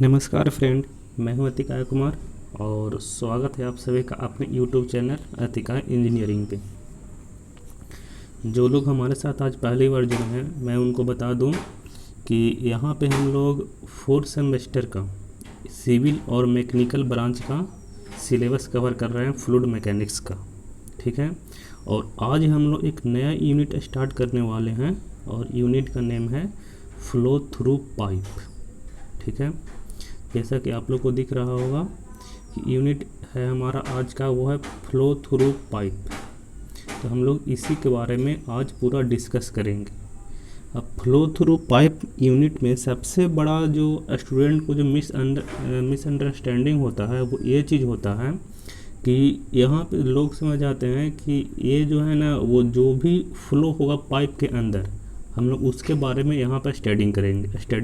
नमस्कार फ्रेंड, मैं हूं अतिकाय कुमार और स्वागत है आप सभी का अपने YouTube चैनल अतिकाय इंजीनियरिंग पे। जो लोग हमारे साथ आज पहली बार जुड़े हैं, मैं उनको बता दूं कि यहाँ पे हम लोग 4th सेमेस्टर का सिविल और मैकेनिकल ब्रांच का सिलेबस कवर कर रहे हैं, फ्लूइड मैकेनिक्स का। ठीक है, और आज हम लोग एक नया यूनिट स्टार्ट करने वाले हैं और यूनिट का नेम है फ्लो थ्रू पाइप। ठीक है, जैसा कि आप लोग को दिख रहा होगा कि यूनिट है हमारा आज का, वो है फ्लो थ्रू पाइप। तो हम लोग इसी के बारे में आज पूरा डिस्कस करेंगे। अब फ्लो थ्रू पाइप यूनिट में सबसे बड़ा जो स्टूडेंट को जो मिसअंडरस्टैंडिंग होता है वो ये चीज़ होता है कि यहाँ पे लोग समझ आते हैं कि ये जो है ना, वो जो भी फ्लो होगा पाइप के अंदर हम लोग उसके बारे में यहाँ पर स्टडी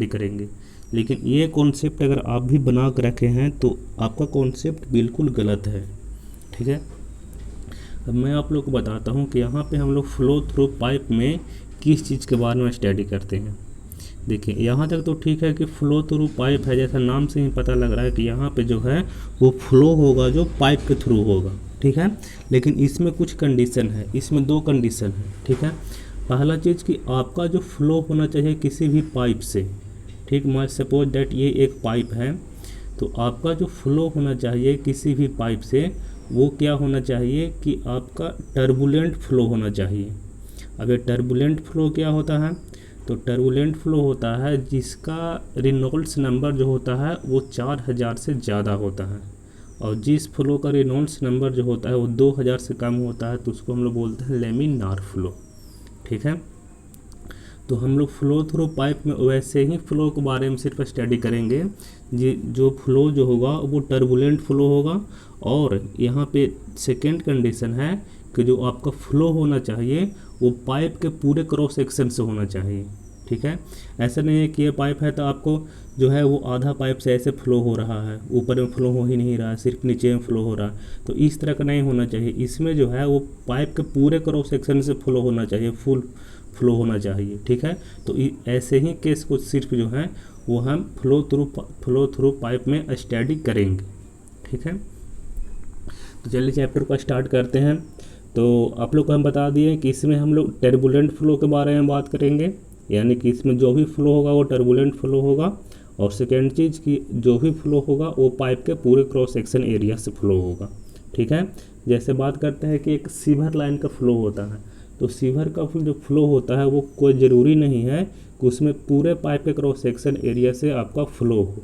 करेंगे। लेकिन ये कॉन्सेप्ट अगर आप भी बना कर रखे हैं तो आपका कॉन्सेप्ट बिल्कुल गलत है। ठीक है, अब मैं आप लोग को बताता हूँ कि यहाँ पे हम लोग फ्लो थ्रू पाइप में किस चीज़ के बारे में स्टडी करते हैं। देखिए, यहाँ तक तो ठीक है कि फ्लो थ्रू पाइप है, जैसा नाम से ही पता लग रहा है कि यहाँ पे जो है वो फ्लो होगा जो पाइप के थ्रू होगा। ठीक है, लेकिन इसमें कुछ कंडीशन है, इसमें दो कंडीशन है। ठीक है, पहला चीज़ कि आपका जो फ्लो होना चाहिए किसी भी पाइप से, ठीक, मैं सपोज दैट ये एक पाइप है, तो आपका जो फ्लो होना चाहिए किसी भी पाइप से वो क्या होना चाहिए कि आपका टर्बुलेंट फ्लो होना चाहिए। अब ये टर्बुलेंट फ्लो क्या होता है? तो टर्बुलेंट फ्लो होता है जिसका रेनॉल्ड्स नंबर जो होता है वो 4000 से ज़्यादा होता है, और जिस फ्लो का रेनॉल्ड्स नंबर जो होता है वो 2000 से कम होता है तो उसको हम लोग बोलते हैं लेमिनार फ्लो। ठीक है, तो हम लोग फ्लो थ्रू पाइप में वैसे ही फ्लो के बारे में सिर्फ स्टडी करेंगे जी। जो फ्लो जो होगा वो टर्बुलेंट फ्लो होगा, और यहाँ पे सेकेंड कंडीशन है कि जो आपका फ्लो होना चाहिए वो पाइप के पूरे क्रॉस सेक्शन से होना चाहिए। ठीक है, ऐसा नहीं है कि ये पाइप है तो आपको जो है वो आधा पाइप से ऐसे फ्लो हो रहा है, ऊपर में फ्लो हो ही नहीं रहा है, सिर्फ नीचे में फ्लो हो रहा है, तो इस तरह का नहीं होना चाहिए। इसमें जो है वो पाइप के पूरे क्रॉस सेक्शन से फ्लो होना चाहिए, फुल फ्लो होना चाहिए। ठीक है, तो ऐसे ही केस को सिर्फ जो है वो हम फ्लो थ्रू पाइप में स्टडी करेंगे। ठीक है, तो चलिए चैप्टर को स्टार्ट करते हैं। तो आप लोग को हम बता दिए कि इसमें हम लोग टर्बुलेंट फ्लो के बारे में बात करेंगे, यानी कि इसमें जो भी फ्लो होगा वो टर्बुलेंट फ्लो होगा, और सेकेंड चीज़ कि जो भी फ्लो होगा वो पाइप के पूरे क्रॉस सेक्शन एरिया से फ्लो होगा। ठीक है, जैसे बात करते हैं कि एक सीवर लाइन का फ्लो होता है, तो सीवर का जो फ्लो होता है वो कोई ज़रूरी नहीं है कि उसमें पूरे पाइप के क्रॉस सेक्शन एरिया से आपका फ्लो हो।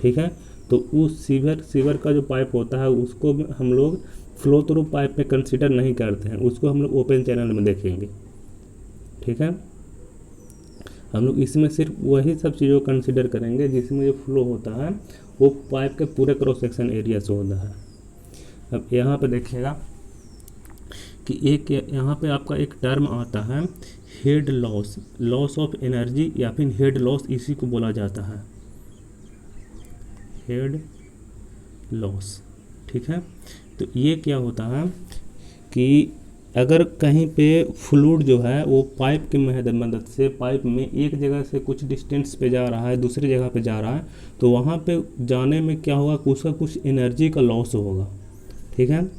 ठीक है, तो उस सीवर का जो पाइप होता है उसको हम लोग फ्लो थ्रू पाइप में कंसीडर नहीं करते हैं, उसको हम लोग ओपन चैनल में देखेंगे। ठीक है, हम लोग इसमें सिर्फ वही सब चीज़ों को कंसीडर करेंगे जिसमें जो फ्लो होता है वो पाइप के पूरे क्रॉस सेक्शन एरिया से होता है। अब यहाँ पे देखिएगा कि एक यहाँ पे आपका एक टर्म आता है head loss, loss of energy या फिर हेड लॉस, इसी को बोला जाता है हेड लॉस। ठीक है, तो ये क्या होता है कि अगर कहीं पे फ्लूइड जो है वो पाइप की मदद से पाइप में एक जगह से कुछ डिस्टेंस पे जा रहा है, दूसरी जगह पे जा रहा है, तो वहाँ पे जाने में क्या होगा कि उसका कुछ एनर्जी का लॉस होगा। ठीक है,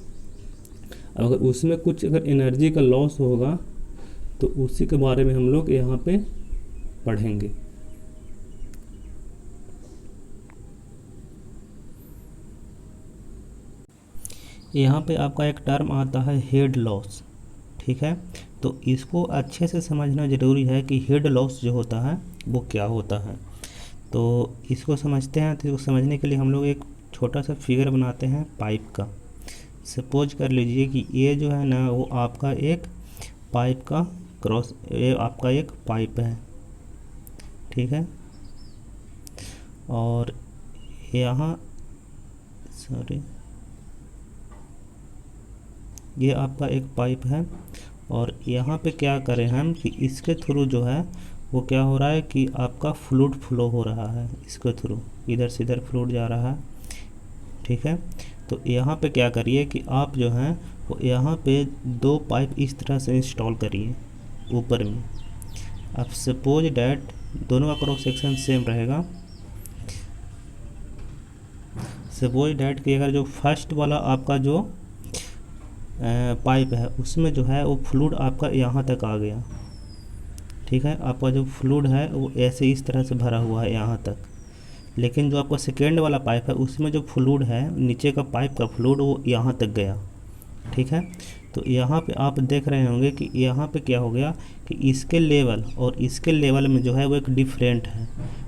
अगर उसमें कुछ अगर एनर्जी का लॉस होगा तो उसी के बारे में हम लोग यहाँ पे पढ़ेंगे। यहाँ पे आपका एक टर्म आता है हेड लॉस। ठीक है, तो इसको अच्छे से समझना ज़रूरी है कि हेड लॉस जो होता है वो क्या होता है। तो इसको समझते हैं, तो इसको समझने के लिए हम लोग एक छोटा सा फिगर बनाते हैं पाइप का। सपोज कर लीजिए कि ये जो है ना वो आपका एक पाइप का क्रॉस, ये आपका एक पाइप है। ठीक है, और यहाँ ये आपका एक पाइप है, और यहाँ पे क्या करें हम कि इसके थ्रू जो है वो क्या हो रहा है कि आपका फ्लूइड फ्लो हो रहा है, इसके थ्रू इधर से इधर फ्लूइड जा रहा है। ठीक है, तो यहाँ पे क्या करिए कि आप जो हैं वो यहाँ पे दो पाइप इस तरह से इंस्टॉल करिए ऊपर में। अब सपोज डैट दोनों का क्रॉस सेक्शन सेम रहेगा, सपोज डैट कि अगर जो फर्स्ट वाला आपका जो पाइप है उसमें जो है वो फ्लूइड आपका यहाँ तक आ गया, ठीक है, आपका जो फ्लूइड है वो ऐसे इस तरह से भरा हुआ है यहाँ तक, लेकिन जो आपका सेकेंड वाला पाइप है उसमें जो फ्लूइड है नीचे का पाइप का फ्लूइड वो यहाँ तक गया, ठीक है। तो यहाँ पे आप देख रहे होंगे कि यहाँ पे क्या हो गया कि इसके लेवल और इसके लेवल में जो है वो एक डिफरेंट है।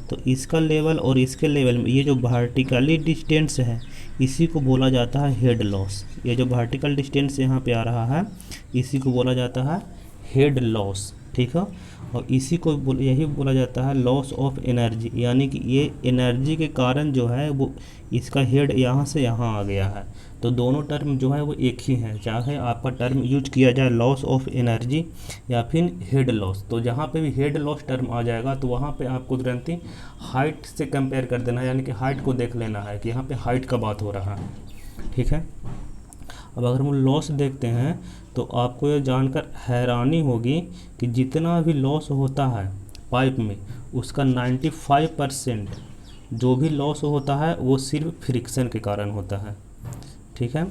तो इसका लेवल और इसके लेवल में ये जो वर्टिकली डिस्टेंस है इसी को बोला जाता है हेड लॉस। ये जो वर्टिकल डिस्टेंस यहाँ पे आ रहा है इसी को बोला जाता है हेड लॉस, ठीक है। और इसी को यही बोला जाता है लॉस ऑफ एनर्जी, यानी कि ये एनर्जी के कारण जो है वो इसका हेड यहाँ से यहाँ आ गया है। तो दोनों टर्म जो है वो एक ही हैं, चाहे आपका टर्म यूज किया जाए लॉस ऑफ एनर्जी या फिर हेड लॉस। तो जहाँ पे भी हेड लॉस टर्म आ जाएगा तो वहाँ पे आपको तुरंत ही हाइट से कंपेयर कर देना है, यानी कि हाइट को देख लेना है कि यहाँ पे हाइट का बात हो रहा है, ठीक है। अब अगर हम लॉस देखते हैं तो आपको ये जानकर हैरानी होगी कि जितना भी लॉस होता है पाइप में उसका 95% जो भी लॉस होता है वो सिर्फ फ्रिक्शन के कारण होता है, ठीक है।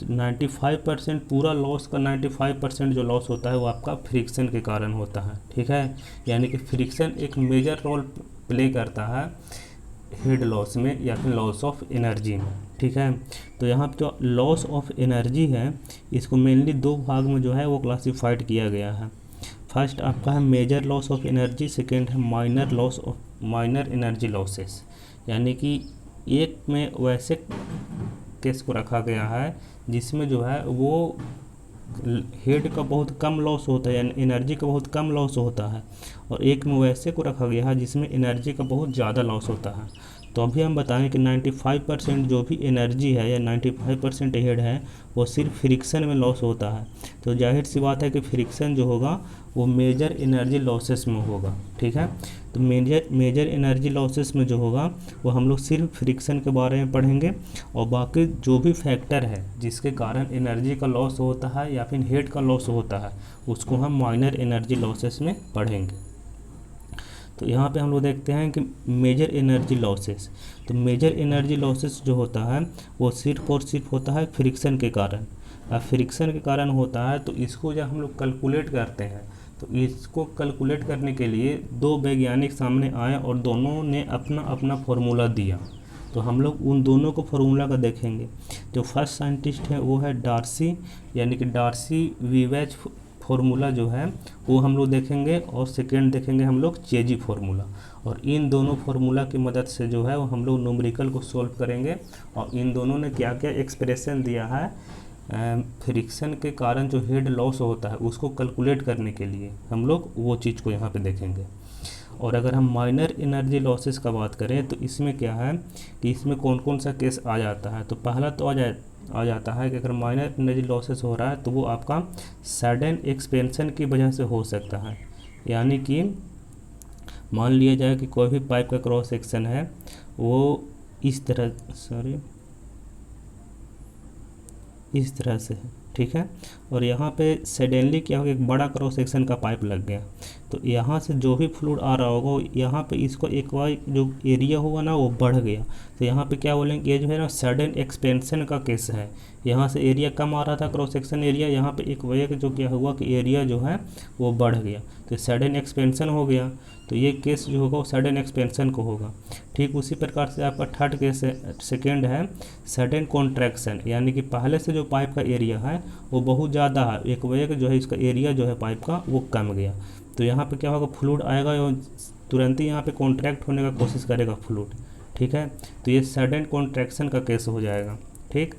तो 95% पूरा लॉस का 95% जो लॉस होता है वो आपका फ्रिक्शन के कारण होता है, ठीक है। यानी कि फ्रिक्शन एक मेजर रोल प्ले करता है हेड लॉस में या फिर लॉस ऑफ एनर्जी में, ठीक है। तो यहाँ पर जो लॉस ऑफ एनर्जी है इसको मेनली दो भाग में जो है वो क्लासिफाइड किया गया है। फर्स्ट आपका है major loss of energy, second है माइनर एनर्जी लॉसेस। यानी कि एक में वैसे केस को रखा गया है जिसमें जो है वो हेड का बहुत कम लॉस होता है, यानी एनर्जी का बहुत कम लॉस होता है, और एक में वैसे को रखा गया है जिसमें एनर्जी का बहुत ज़्यादा लॉस होता है। तो अभी हम बताएं कि 95% जो भी एनर्जी है या 95% हेड है वो सिर्फ फ्रिक्शन में लॉस होता है। तो जाहिर सी बात है कि फ्रिक्शन जो होगा वो मेजर एनर्जी लॉसेस में होगा, ठीक है। तो मेजर एनर्जी लॉसेस में जो होगा वो हम लोग सिर्फ फ्रिक्शन के बारे में पढ़ेंगे, और बाकी जो भी फैक्टर है जिसके कारण एनर्जी का लॉस होता है या फिर हेड का लॉस होता है उसको हम माइनर एनर्जी लॉसेस में पढ़ेंगे। तो यहाँ पे हम लोग देखते हैं कि मेजर एनर्जी लॉसेस, तो मेजर एनर्जी लॉसेस जो होता है वो सिर्फ और सिर्फ होता है फ्रिक्शन के कारण। अब फ्रिक्शन के कारण होता है तो इसको जब हम लोग कैलकुलेट करते हैं तो इसको कैलकुलेट करने के लिए दो वैज्ञानिक सामने आए और दोनों ने अपना अपना फॉर्मूला दिया। तो हम लोग उन दोनों को फार्मूला का देखेंगे। जो फर्स्ट साइंटिस्ट है वो है डार्सी, यानी कि डार्सी-वीवेज फार्मूला जो है वो हम लोग देखेंगे, और सेकेंड देखेंगे हम लोग चेजी फार्मूला। और इन दोनों फार्मूला की मदद से जो है वो हम लोग न्यूमेरिकल को सॉल्व करेंगे। और इन दोनों ने क्या क्या एक्सप्रेशन दिया है फ्रिक्शन के कारण जो हेड लॉस होता है उसको कैलकुलेट करने के लिए, हम लोग वो चीज़ को यहाँ पे देखेंगे। और अगर हम माइनर एनर्जी लॉसेस का बात करें तो इसमें क्या है कि इसमें कौन कौन सा केस आ जाता है। तो पहला तो आ जाता है कि अगर माइनर एनर्जी लॉसेस हो रहा है तो वो आपका सडन एक्सपेंशन की वजह से हो सकता है। यानी कि मान लिया जाए कि कोई भी पाइप का क्रॉस सेक्शन है वो इस तरह से है, ठीक है। और यहाँ पे सडनली क्या होगा, एक बड़ा क्रॉस सेक्शन का पाइप लग गया, तो यहाँ से जो भी फ्लूइड आ रहा होगा यहाँ पे इसको एक बार जो एरिया होगा ना वो बढ़ गया, तो यहाँ पे क्या बोलेंगे, ये जो है ना सडन एक्सपेंशन का केस है। यहाँ से एरिया कम आ रहा था क्रॉस सेक्शन एरिया, यहाँ पे एक वजह जो क्या हुआ कि एरिया जो है वो बढ़ गया, तो सडन एक्सपेंशन हो गया। तो ये केस जो होगा वो सडन एक्सपेंशन को होगा। ठीक उसी प्रकार से आपका थर्ड केस सेकेंड है सडन कॉन्ट्रैक्शन, यानी कि पहले से जो पाइप का एरिया है वो बहुत ज़्यादा है, एक वजह जो है इसका एरिया जो है पाइप का वो कम गया, तो यहाँ पे क्या होगा फ्लूइड आएगा और तुरंत ही यहाँ पे कॉन्ट्रैक्ट होने का कोशिश करेगा फ्लूइड, ठीक है। तो ये सडन कॉन्ट्रैक्शन का केस हो जाएगा, ठीक।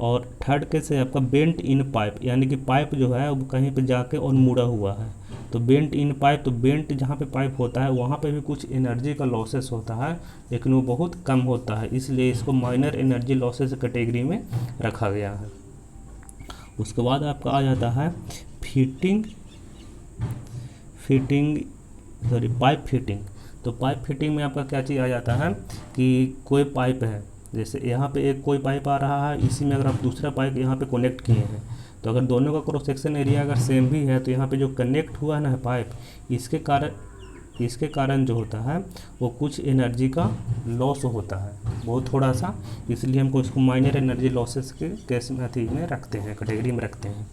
और थर्ड केस है आपका बेंट इन पाइप, यानी कि पाइप जो है वो कहीं पे जाके और मुड़ा हुआ है, तो बेंट इन पाइप, तो बेंट जहाँ पे पाइप होता है वहाँ पे भी कुछ एनर्जी का लॉसेस होता है लेकिन वो बहुत कम होता है, इसलिए इसको माइनर एनर्जी लॉसेस कैटेगरी में रखा गया है। उसके बाद आपका आ जाता है पाइप फिटिंग। तो पाइप फिटिंग में आपका क्या चीज़ आ जाता है कि कोई पाइप है, जैसे यहाँ पे एक कोई पाइप आ रहा है, इसी में अगर आप दूसरा पाइप यहाँ पे कनेक्ट किए हैं तो अगर दोनों का क्रॉस सेक्शन एरिया अगर सेम भी है तो यहाँ पे जो कनेक्ट हुआ है ना पाइप, इसके कारण इसके कारण जो होता है वो कुछ एनर्जी का लॉस होता है, वो थोड़ा सा, इसलिए हमको इसको माइनर एनर्जी लॉसेस के केस में अथी में रखते हैं, कैटेगरी में रखते हैं।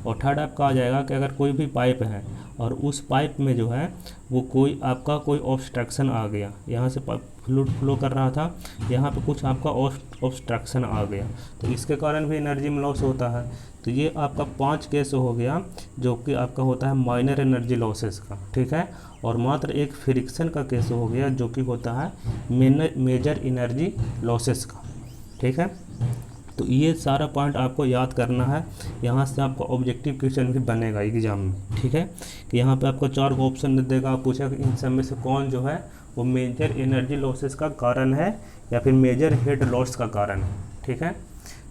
और थर्ड आपका आ जाएगा कि अगर कोई भी पाइप है और उस पाइप में जो है वो कोई आपका कोई ऑब्स्ट्रक्शन आ गया, यहाँ से फ्लूइड फ्लो कर रहा था, यहाँ पे कुछ आपका ऑब्स्ट्रक्शन आ गया, तो इसके कारण भी एनर्जी में लॉस होता है। तो ये आपका 5 केस हो गया जो कि आपका होता है माइनर एनर्जी लॉसेस का, ठीक है। और मात्र एक फ्रिक्शन का केस हो गया जो कि होता है मेजर एनर्जी लॉसेस का, ठीक है। तो ये सारा पॉइंट आपको याद करना है, यहाँ से आपका ऑब्जेक्टिव क्वेश्चन भी बनेगा एग्जाम में, ठीक है। कि यहाँ पे आपको 4 ऑप्शन दे देगा, आप पूछेगा कि इन सब में से कौन जो है वो मेजर एनर्जी लॉसेस का कारण है या फिर मेजर हेड लॉस का कारण है, ठीक है।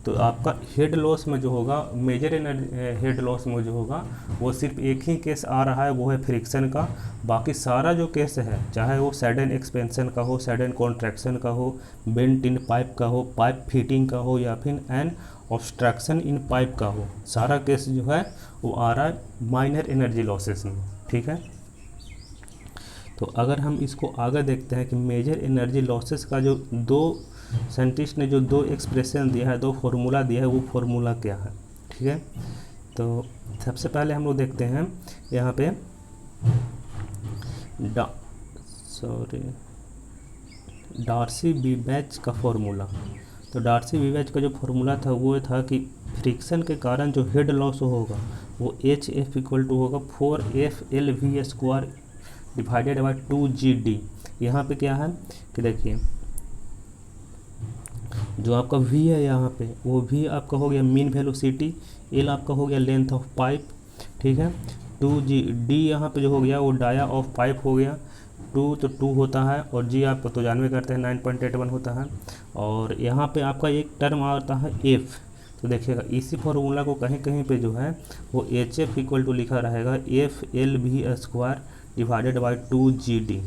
तो आपका हेड लॉस में जो होगा, मेजर एनर्जी हेड लॉस में जो होगा वो सिर्फ एक ही केस आ रहा है, वो है फ्रिक्शन का। बाकी सारा जो केस है, चाहे वो सडन एक्सपेंशन का हो, सडन कॉन्ट्रैक्शन का हो, बेंट इन पाइप का हो, पाइप फिटिंग का हो, या फिर एन ऑब्स्ट्रक्शन इन पाइप का हो, सारा केस जो है वो आ रहा है माइनर एनर्जी लॉसेस में, ठीक है। तो अगर हम इसको आगे देखते हैं कि मेजर एनर्जी लॉसेस का जो दो साइंटिस्ट ने जो 2 एक्सप्रेशन दिया है, 2 फार्मूला दिया है, वो फार्मूला क्या है, ठीक है। तो सबसे पहले हम लोग देखते हैं यहाँ पे डार्सी-वीबैच का फार्मूला। तो डार्सी-वीबैच का जो फार्मूला था वो था कि फ्रिक्शन के कारण जो हेड लॉस होगा वो HF इक्वल टू होगा 4FLV² डिवाइडेड बाई 2GD। यहाँ पे क्या है कि देखिए जो आपका V है यहाँ पे, वो V आपका हो गया मीन वेलोसिटी, L आपका हो गया लेंथ ऑफ पाइप, ठीक है। 2D यहाँ पे जो हो गया वो डाया ऑफ पाइप हो गया, 2 तो 2 होता है, और G आपको तो जानवे करते हैं 9.81 होता है। और यहाँ पे आपका एक टर्म आता है F। तो देखिएगा इसी फार्मूला को कहीं कहीं पे जो है वो HF इक्वल टू लिखा रहेगा FLV² डिवाइडेड बाई 2GD,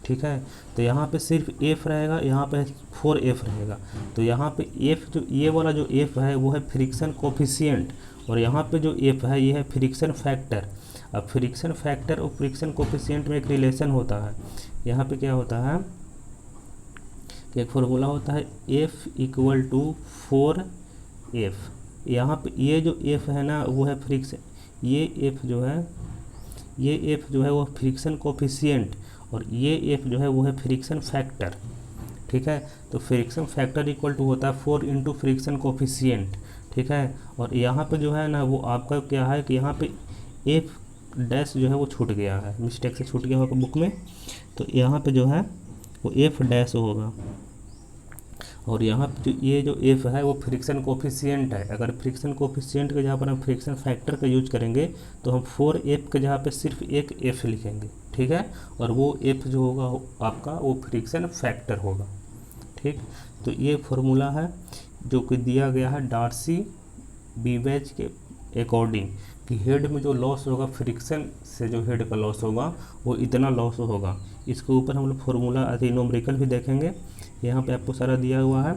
ठीक है। तो यहाँ पे सिर्फ F रहेगा, यहाँ पे 4F रहेगा। तो यहाँ पे F जो ये वाला जो F है वो है फ्रिक्शन कोफिशिएंट, और यहाँ पे जो F है ये है फ्रिक्शन फैक्टर। अब फ्रिक्शन फैक्टर और फ्रिक्शन कोफिशिएंट में एक रिलेशन होता है। यहाँ पे क्या होता है कि एक फार्मूला होता है F इक्वल टू 4F। यहाँ पे ये जो F है ना वो है फ्रिक्शन, ये F जो है वो फ्रिक्शन कोफिशिएंट, और ये F जो है वो है फ्रिक्शन फैक्टर, ठीक है। तो फ्रिक्शन फैक्टर इक्वल टू होता है 4 इंटू फ्रिक्शन कोफिशिएंट, ठीक है। और यहाँ पे जो है ना वो आपका क्या है कि यहाँ पे F डैश जो है वो छूट गया है, मिस्टेक से छूट गया होगा बुक में, तो यहाँ पे जो है वो F डैश होगा, और यहाँ पे जो ये जो F है वो फ्रिक्शन कोफिशिएंट है। अगर फ्रिक्शन कोफिशिएंट के जहाँ पर हम फ्रिक्शन फैक्टर का यूज करेंगे तो हम 4F के जहाँ पे सिर्फ एक F लिखेंगे, ठीक है। और वो F जो होगा आपका वो फ्रिक्शन फैक्टर होगा, ठीक। तो ये फार्मूला है जो कि दिया गया है डार्सी-वीबैच के अकॉर्डिंग कि हेड में जो लॉस होगा फ्रिक्शन से, जो हेड का लॉस होगा वो इतना लॉस होगा। इसके ऊपर हम लोग फार्मूला अति न्यूमेरिकल भी देखेंगे, यहाँ पे आपको सारा दिया हुआ है।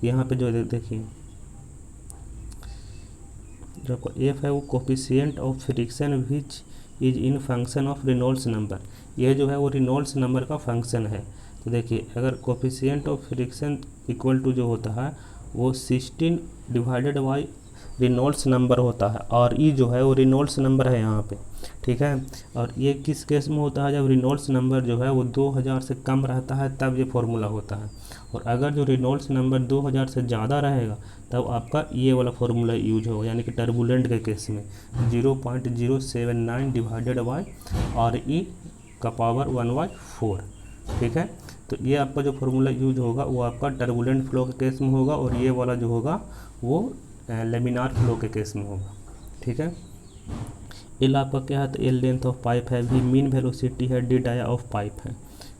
यहाँ पे जो देखिए जो आपको F है वो coefficient of friction which is in function of Reynolds number, ये जो है वो रेनॉल्ड्स नंबर का फंक्शन है। तो देखिए अगर coefficient of friction equal to जो होता है वो 16 डिवाइडेड बाई रेनॉल्ड्स नंबर होता है, और ई जो है वो रेनॉल्ड्स नंबर है यहाँ पे, ठीक है। और ये किस केस में होता है, जब रेनॉल्ड्स नंबर जो है वो 2000 से कम रहता है तब ये फार्मूला होता है, और अगर जो रेनॉल्ड्स नंबर 2000 से ज़्यादा रहेगा तब आपका ये वाला फार्मूला यूज होगा, यानी कि टर्बुलेंट के केस में 0.079 डिवाइडेड बाई RE का पावर 1/4, ठीक है। तो ये आपका जो फार्मूला यूज होगा वो आपका टर्बुलेंट फ्लो के केस में होगा, और ये वाला जो होगा वो लेमिनार फ्लो के केस में होगा, ठीक है। एल आपका क्या है, तो एल लेंथ ऑफ पाइप है, वी मीन वेलोसिटी है, डी डाया ऑफ पाइप है,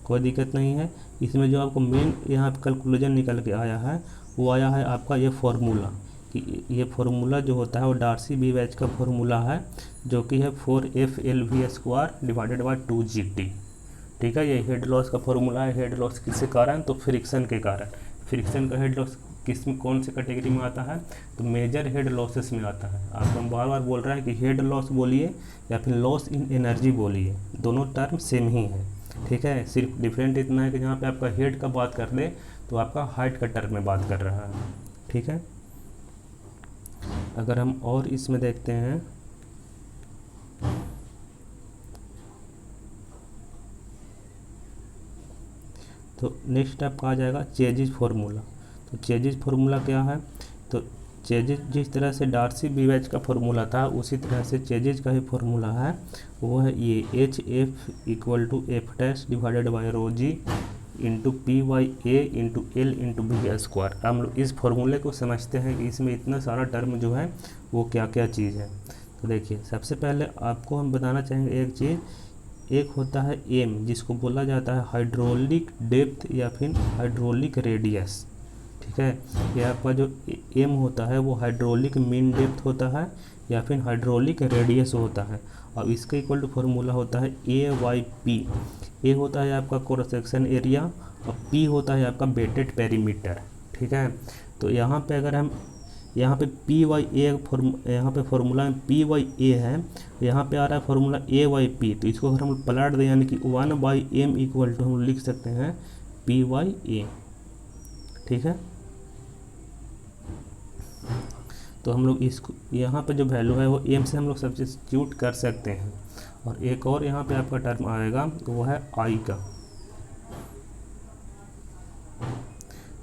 कोई दिक्कत नहीं है। इसमें जो आपको मेन यहाँ पे कैलकुलेशन निकल के आया है वो आया है आपका ये फार्मूला, कि ये फार्मूला जो होता है वो डार्सी-वीबैच का फार्मूला है जो कि है 4FLV² डिवाइडेड बाई 2GD, ठीक है। ये हेड लॉस का फार्मूला है। हेड लॉस किसके कारण, तो फ्रिक्शन के कारण। फ्रिक्शन का हेड लॉस किस में कौन से कैटेगरी में आता है, तो मेजर हेड लॉसेस में आता है। आपको बार बार बोल रहा है कि हेड लॉस बोलिए या फिर लॉस इन एनर्जी बोलिए, दोनों टर्म सेम ही है। ठीक है। सिर्फ डिफरेंट इतना है कि जहाँ पे आपका हेड का बात कर ले तो आपका हाइट का टर्म में बात कर रहा है, ठीक है। अगर हम और इसमें देखते हैं तो नेक्स्ट आपका आ जाएगा चेजिस फार्मूला। तो चेजिस फार्मूला क्या है, तो चेजिस जिस तरह से डार्सी बीवेज का फार्मूला था उसी तरह से चेजिस का ही फार्मूला है, वो है ये H F equal to F dash divided by rho G into P Y A into L into B square. हम लोग इस फार्मूले को समझते हैं कि इसमें इतना सारा टर्म जो है वो क्या क्या चीज़ है। तो देखिए सबसे पहले आपको हम बताना चाहेंगे एक चीज़, एक होता है एम जिसको बोला जाता है हाइड्रोलिक डेप्थ या फिर हाइड्रोलिक रेडियस, ठीक है। ये आपका जो एम होता है वो हाइड्रोलिक मीन डेप्थ होता है या फिर हाइड्रोलिक रेडियस होता है। और इसका इक्वल टू फार्मूला होता है ए वाई पी। ए होता है आपका क्रॉस सेक्शन एरिया और पी होता है आपका वेटेड पेरीमीटर, ठीक है। तो यहाँ पे अगर हम यहाँ पे पी वाई ए यहाँ पे फार्मूला में पी वाई ए है, यहाँ पे आ रहा है फार्मूला ए वाई पी। तो इसको अगर हम पलट दें यानी कि 1/m इक्वल टू हम लिख सकते हैं पी वाई ए, ठीक है। तो हम लोग इसको यहाँ पे जो वैल्यू है वो एम से हम लोग सब्स्टिट्यूट कर सकते हैं। और एक और यहाँ पे आपका टर्म आएगा तो वो है आई का।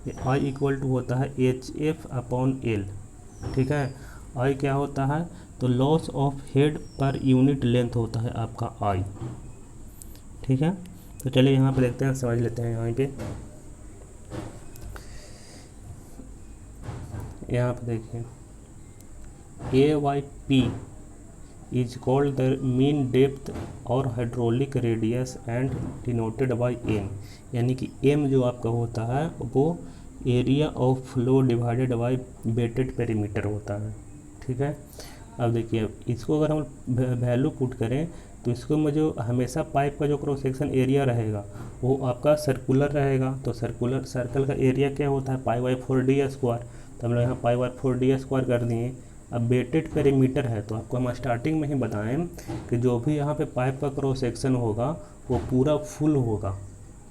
ये आई इक्वल टू होता है एच एफ अपॉन एल, ठीक है। आई क्या होता है, तो लॉस ऑफ हेड पर यूनिट लेंथ होता है आपका आई, ठीक है। तो चलिए यहाँ पे देखते हैं, समझ लेते हैं। यहाँ पे देखिए A by P is called the mean depth और hydraulic radius and denoted by M, यानी कि एम जो आपका होता है वो area of flow divided by wetted perimeter होता है, ठीक है। अब देखिए इसको अगर हम वैल्यू पुट करें तो इसको में जो हमेशा पाइप का जो क्रॉस सेक्शन एरिया रहेगा वो आपका सर्कुलर रहेगा। तो सर्कुलर सर्कल का एरिया क्या होता है π/4d²। तो हम लोग यहाँ π/4d² कर दिए। अब वेटेड पेरीमीटर है तो आपको हम स्टार्टिंग में ही बताएं कि जो भी यहाँ पे पाइप का क्रॉस सेक्शन होगा वो पूरा फुल होगा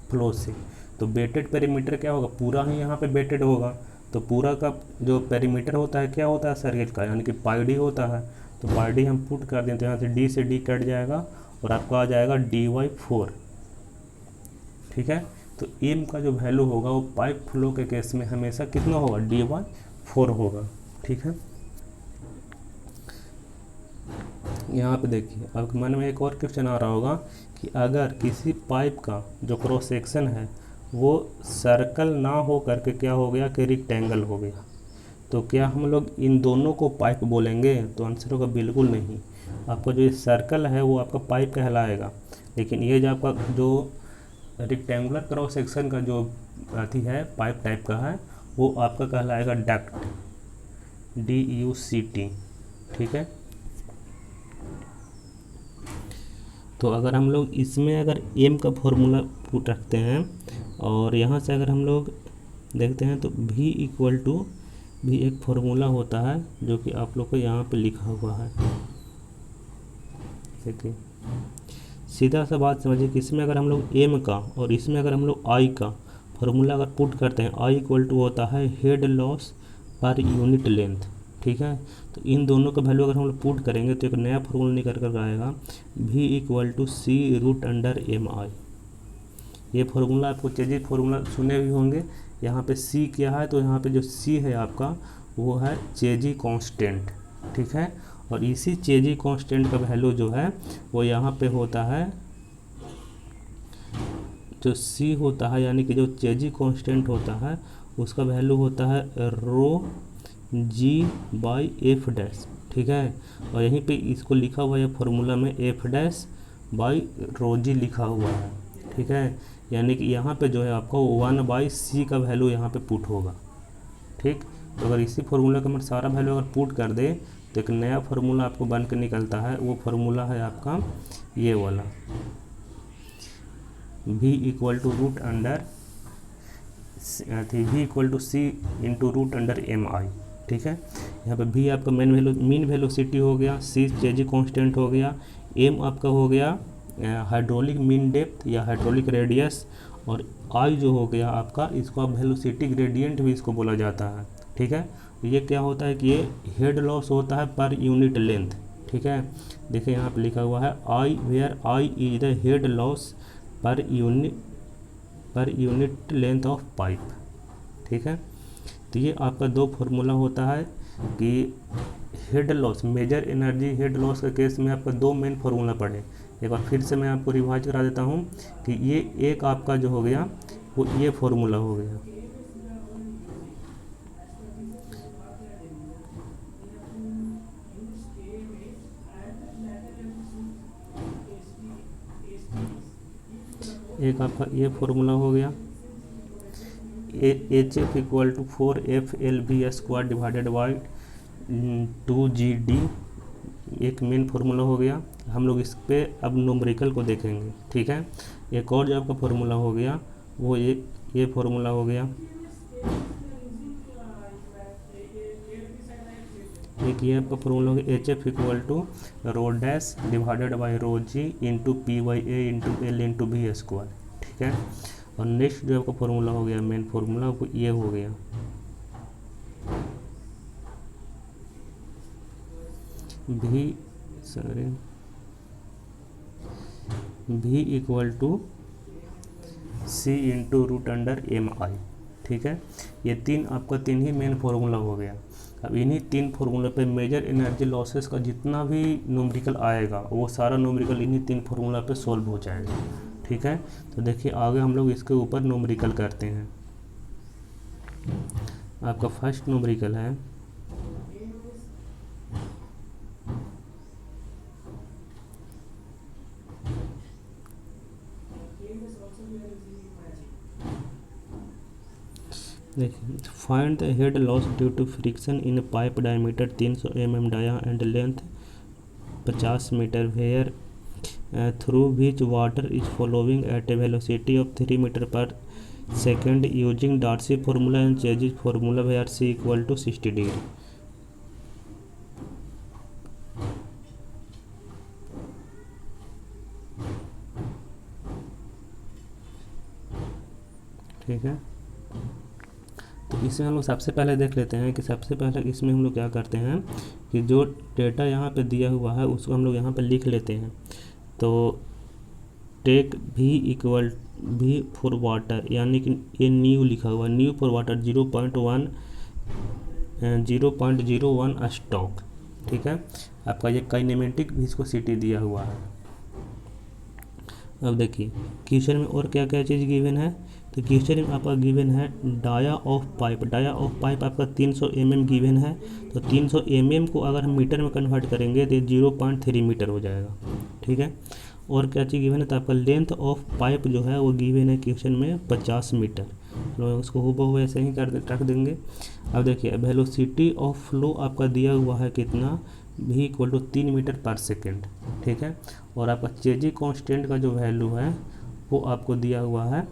फ्लो से। तो वेटेड पेरीमीटर क्या होगा, पूरा ही यहाँ पे वेटेड होगा। तो पूरा का जो पेरीमीटर होता है क्या होता है सर्किल का, यानी कि πd होता है। तो πd हम पुट कर दें तो यहाँ से d से d कट जाएगा और आपका आ जाएगा dy/4, ठीक है। तो m का जो वैल्यू होगा वो पाइप फ्लो के केस में हमेशा कितना होगा, dy/4 होगा, ठीक है। यहाँ पे देखिए अब मन में एक और क्वेश्चन आ रहा होगा कि अगर किसी पाइप का जो क्रॉस सेक्शन है वो सर्कल ना हो करके क्या हो गया कि रेक्टेंगल हो गया, तो क्या हम लोग इन दोनों को पाइप बोलेंगे? तो आंसर होगा बिल्कुल नहीं। आपका जो ये सर्कल है वो आपका पाइप कहलाएगा, लेकिन ये जो आपका जो रेक्टेंगुलर क्रॉस सेक्शन का जो अथी है पाइप टाइप का है वो आपका कहलाएगा डक्ट, DUCT, ठीक है। तो अगर हम लोग इसमें अगर एम का फॉर्मूला पुट रखते हैं और यहाँ से अगर हम लोग देखते हैं तो v इक्वल टू भी एक फार्मूला होता है जो कि आप लोग को यहाँ पे लिखा हुआ है। देखिए सीधा सा बात समझिए कि इसमें अगर हम लोग m का और इसमें अगर हम लोग i का फार्मूला अगर पुट करते हैं, i इक्वल टू होता है head loss per unit length, ठीक है। तो इन दोनों का वैल्यू अगर हम लोग पुट करेंगे तो एक नया फार्मूला निकल कर आएगा v इक्वल टू C√/mi। ये फार्मूला आपको चेजिस फार्मूला सुने भी होंगे। यहाँ पे C क्या है, तो यहाँ पे जो C है आपका वो है चेजी कांस्टेंट, ठीक है। और इसी चेजी कांस्टेंट का वैल्यू जो है वो यहाँ पे होता है, जो C होता है यानी कि जो चेजी कांस्टेंट होता है उसका वैल्यू होता है ρg/f', ठीक है। और यहीं पे इसको लिखा हुआ है फार्मूला में f'/ρg लिखा हुआ है, ठीक है। यानी कि यहाँ पे जो है आपको 1/c का वैल्यू यहाँ पे पुट होगा, ठीक। तो अगर इसी फार्मूला का मैं सारा वैल्यू अगर पुट कर दे तो एक नया फार्मूला आपको बन के निकलता है। वो फार्मूला है आपका ये वाला v इक्वल टू C/√mi, ठीक है। यहाँ पे v आपका मीन वेलोसिटी हो गया, c चेजी कांस्टेंट हो गया, m आपका हो गया हाइड्रोलिक मीन डेप्थ या हाइड्रोलिक रेडियस, और आई जो हो गया आपका, इसको आप वेलोसिटी ग्रेडियंट भी इसको बोला जाता है। ठीक है, ये क्या होता है कि ये हेड लॉस होता है पर यूनिट लेंथ। ठीक है, देखिए यहाँ पे लिखा हुआ है I, where I is the head loss per unit length of pipe. ठीक है, तो ये आपका दो फार्मूला होता है कि head loss, major energy head loss के केस में आपका दो मेन फार्मूला पढ़े। एक बार फिर से मैं आपको रिवाइज करा देता हूँ कि ये एक आपका जो हो गया वो ये फार्मूला हो गया, एक आपका ये फार्मूला हो गया, H F equal to 4FLV² divided by 2GD, एक मेन फार्मूला हो गया। हम लोग इस पे अब न्यूमेरिकल को देखेंगे। ठीक है, एक और जो आपका फार्मूला हो गया वो ये फार्मूला हो गया, एक ये आपका फार्मूला हो गया HF equal to rho dash divided by rho G into PA into L into V²। ठीक है, और नेक्स्ट जो आपका फार्मूला हो गया मेन फार्मूला वो ये हो गया, V equal to C into √MI। ठीक है, ये तीन ही मेन फार्मूला हो गया। अब इन्हीं तीन फार्मूले पे मेजर एनर्जी लॉसेस का जितना भी न्यूमेरिकल आएगा वो सारा न्यूमेरिकल इन्हीं तीन फार्मूला पे सॉल्व हो जाएगा। ठीक है, तो देखिए आगे हम लोग इसके ऊपर न्यूमेरिकल करते हैं। आपका फर्स्ट न्यूमेरिकल है देखिए, find the head loss due to friction in pipe diameter 300 mm dia and length 50 metre, where through which water is flowing at a velocity of 3 metre per second using Darcy formula and Chezy's formula, where C equal to 60 degree. ठीक है, तो इसमें हम लोग सबसे पहले देख लेते हैं कि सबसे पहले इसमें हम लोग क्या करते हैं कि जो डेटा यहाँ पे दिया हुआ है उसको हम लोग यहाँ पे लिख लेते हैं। तो take V equal V for water, यानी कि ये न्यू लिखा हुआ है, न्यू फॉर वाटर 0.01 स्टॉक। ठीक है, आपका ये काइनेमेटिक विस्कोसिटी दिया हुआ है। अब देखिए क्वेश्चन में और क्या क्या चीज़ गिवन है, तो क्वेश्चन में आपका गिवन है dia of pipe. Dia of pipe आपका 300 mm गिवन है, तो 300 mm को अगर हम मीटर में कन्वर्ट करेंगे तो 0.3 मीटर हो जाएगा। ठीक है, और क्या चीज़ गिवन है, तो आपका लेंथ ऑफ पाइप जो है वो गिवन है क्वेश्चन में 50 मीटर, तो उसको हूबहू ऐसे ही रख देंगे। अब देखिए वेलोसिटी ऑफ फ्लो आपका दिया हुआ है कितना, V equal to 3 metre per second. ठीक है, और आपका चेजी कांस्टेंट का जो वैल्यू है वो आपको दिया हुआ है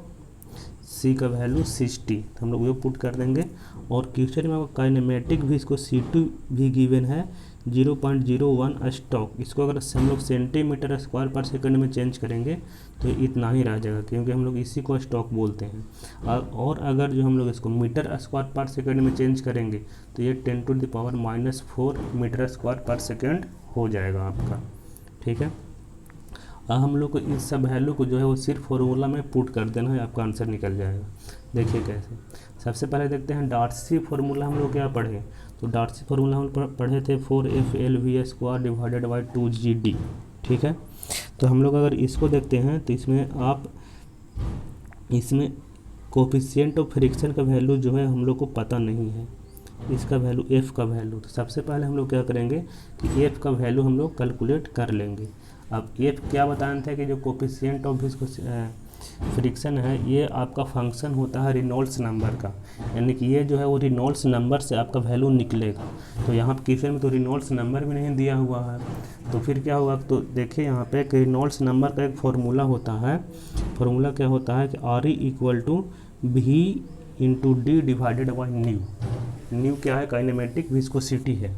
C का वैल्यू 60, तो हम लोग वो पुट कर देंगे। और क्वेश्चन में आपको काइनेमेटिक भी इसको C2 भी गिवन है 0.01 स्टॉक। इसको अगर हम लोग सेंटीमीटर स्क्वायर पर सेकंड में चेंज करेंगे तो इतना ही रह जाएगा, क्योंकि हम लोग इसी को स्टॉक बोलते हैं। और अगर जो हम लोग इसको मीटर स्क्वायर पर सेकंड में चेंज करेंगे तो ये 10⁻⁻⁴ मीटर स्क्वायर पर सेकंड हो जाएगा आपका। ठीक है, अब हम लोग को इस सब वैल्यू को जो है वो सिर्फ फार्मूला में पुट कर देना है, आपका आंसर निकल जाएगा। देखिए कैसे, सबसे पहले देखते हैं डार्सी फार्मूला हम लोग क्या पढ़े। तो डार्सी फार्मूला हम पढ़े थे 4FLV² डिवाइडेड बाई 2GD। ठीक है, तो हम लोग अगर इसको देखते हैं तो इसमें कोफिशिएंट ऑफ फ्रिक्शन का वैल्यू जो है हम लोग को पता नहीं है, इसका वैल्यू F का वैल्यू। तो सबसे पहले हम लोग क्या करेंगे कि F का वैल्यू हम लोग कैलकुलेट कर लेंगे। अब F क्या बताना था कि जो कोफिशिएंट ऑफ फ्रिक्शन है ये आपका फंक्शन होता है रेनॉल्ड्स नंबर का, यानी कि ये जो है वो रेनॉल्ड्स नंबर से आपका वैल्यू निकलेगा। तो यहाँ क्वेश्चन में तो रेनॉल्ड्स नंबर भी नहीं दिया हुआ है, तो फिर क्या होगा, तो देखिए यहाँ पे कि रेनॉल्ड्स नंबर का एक फार्मूला होता है। फार्मूला क्या होता है कि RE equal to V into D divided by nu. Nu क्या है, काइनेमेटिक विस्कोसिटी है।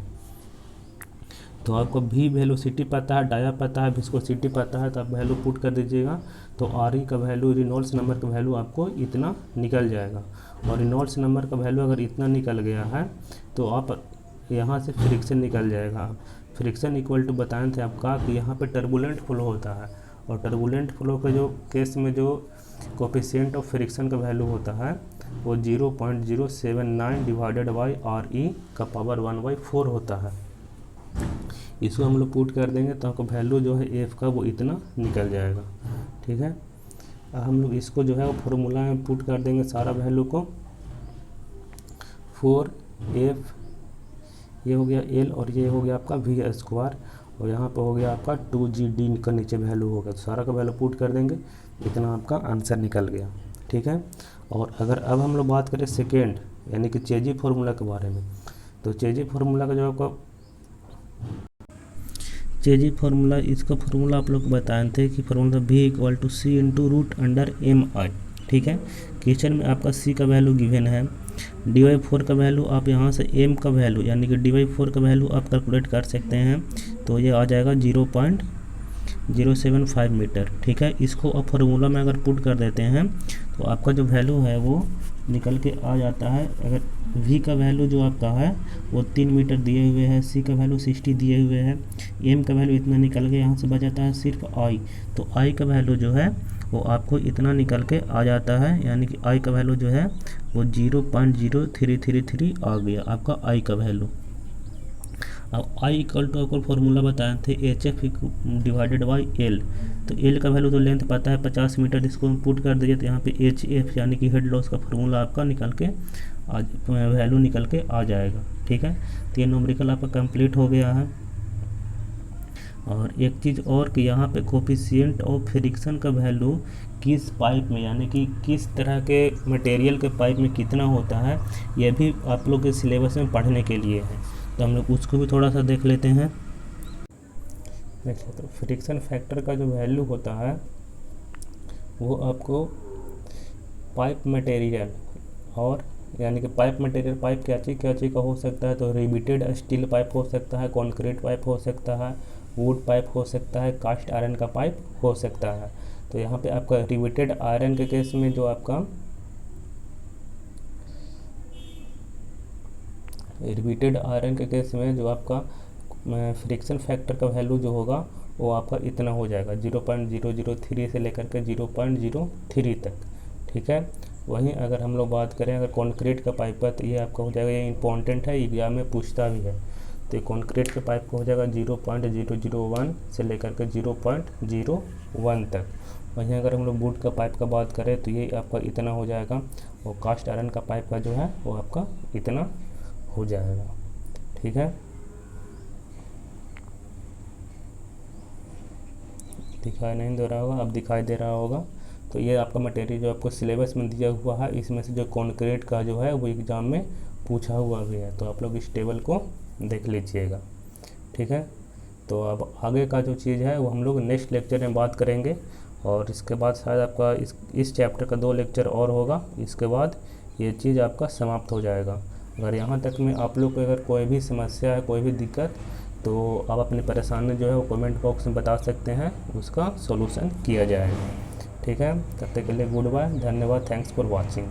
तो आपको भी वेलोसिटी पता है, डाया पता है, विस्कोसिटी पता है, तो आप वैल्यू पुट कर दीजिएगा। तो आर ई का वैल्यू, रेनॉल्ड्स नंबर का वैल्यू आपको इतना निकल जाएगा। और रेनॉल्ड्स नंबर का वैल्यू अगर इतना निकल गया है तो आप यहाँ से फ्रिक्शन निकल जाएगा। फ्रिक्शन इक्वल टू बताए थे आपका कि यहाँ पे टर्बुलेंट फ्लो होता है, और टर्बुलेंट फ्लो के जो केस में जो कोफिशिएंट ऑफ फ्रिक्शन का वैल्यू होता है वो 0.079 डिवाइडेड बाई आर ई का पावर 1/4 होता है। इसको हम लोग पुट कर देंगे तो आपको वैल्यू जो है एफ का वो इतना निकल जाएगा। ठीक है, हम लोग इसको जो है वो फॉर्मूला में पुट कर देंगे सारा वैल्यू को। 4F ये हो गया L और ये हो गया आपका V², और यहाँ पे हो गया आपका 2GD का नीचे वैल्यू होगा। तो सारा का वैल्यू पुट कर देंगे, इतना आपका आंसर निकल गया। ठीक है, और अगर अब हम लोग बात करें सेकेंड यानी कि चेजी फार्मूला के बारे में, तो चेजी फार्मूला का जो आपका चेजी फार्मूला, इसका फार्मूला आप लोग को बताए थे कि फार्मूला V=C√√M/I। ठीक है, क्वेश्चन में आपका C का वैल्यू गिवन है, dy4 का वैल्यू आप यहाँ से m का वैल्यू यानी कि dy4 का वैल्यू आप कैलकुलेट कर सकते हैं। तो ये आ जाएगा 0.075 मीटर। ठीक है, इसको आप फार्मूला में अगर पुट कर देते हैं तो आपका जो वैल्यू है वो निकल के आ जाता है। अगर v का वैल्यू जो आपका है वो 3 मीटर दिए हुए है, c का वैल्यू 60 दिए हुए है, m का वैल्यू इतना निकल के यहाँ से बचाता है सिर्फ i। तो i का वैल्यू जो है वो आपको इतना निकल के आ जाता है, यानी कि i का वैल्यू जो है वो 0.0333 आ गया आपका i का वैल्यू। अब i इक्वल टू आपको फॉर्मूला बताए थे HF डिवाइडेड बाई L। तो L का वैल्यू तो लेंथ पता है 50 मीटर, इसको हम पुट कर दीजिए तो यहाँ पे HF यानी कि हेड लॉस का फॉर्मूला आपका निकल के वैल्यू निकल के आ जाएगा। ठीक है, तो ये न्यूमेरिकल आपका कंप्लीट हो गया है। और एक चीज़ और कि यहाँ पे कोफिशिएंट ऑफ फ्रिक्शन का वैल्यू किस पाइप में यानी कि किस तरह के मटेरियल के पाइप में कितना होता है, यह भी आप लोग के सिलेबस में पढ़ने के लिए है। तो हम लोग उसको भी थोड़ा सा देख लेते हैं। देखिए, तो फ्रिक्शन फैक्टर का जो वैल्यू होता है वो आपको पाइप मटेरियल, और यानी कि पाइप मटेरियल, पाइप क्या चीज़ का हो सकता है, तो रिवेटेड स्टील पाइप हो सकता है, कंक्रीट पाइप हो सकता है, वुड पाइप हो सकता है, कास्ट आयरन का पाइप हो सकता है। तो यहाँ पे आपका रिवेटेड आयरन के केस में जो आपका रिपीटेड आयरन के केस में जो आपका फ्रिक्शन फैक्टर का वैल्यू जो होगा वो आपका इतना हो जाएगा 0.003 से लेकर के 0.03 तक। ठीक है, वहीं अगर हम लोग बात करें अगर कंक्रीट का पाइप का, तो ये आपका हो जाएगा, ये इंपॉर्टेंट है, एग्जाम में पूछता भी है। तो कंक्रीट के पाइप का हो जाएगा 0.001 से लेकर के 0.01 तक। वहीं अगर हम लोग वुड का पाइप का बात करें तो ये आपका इतना हो जाएगा, और कास्ट आयरन का पाइप का जो है वो आपका इतना हो जाएगा। ठीक है, दिखाई नहीं दे रहा होगा, अब दिखाई दे रहा होगा। तो ये आपका मटेरियल जो आपको सिलेबस में दिया हुआ है, इसमें से जो कंक्रीट का जो है वो एग्ज़ाम में पूछा हुआ भी है, तो आप लोग इस टेबल को देख लीजिएगा। ठीक है, तो अब आगे का जो चीज़ है वो हम लोग नेक्स्ट लेक्चर में बात करेंगे, और इसके बाद शायद आपका इस चैप्टर का 2 लेक्चर और होगा, इसके बाद ये चीज़ आपका समाप्त हो जाएगा। अगर यहाँ तक में आप लोग को अगर कोई भी समस्या है, कोई भी दिक्कत, तो आप अपनी परेशानी जो है वो कमेंट बॉक्स में बता सकते हैं, उसका सॉल्यूशन किया जाएगा। ठीक है, तब तक के लिए गुड बाय, धन्यवाद, थैंक्स फॉर वॉचिंग।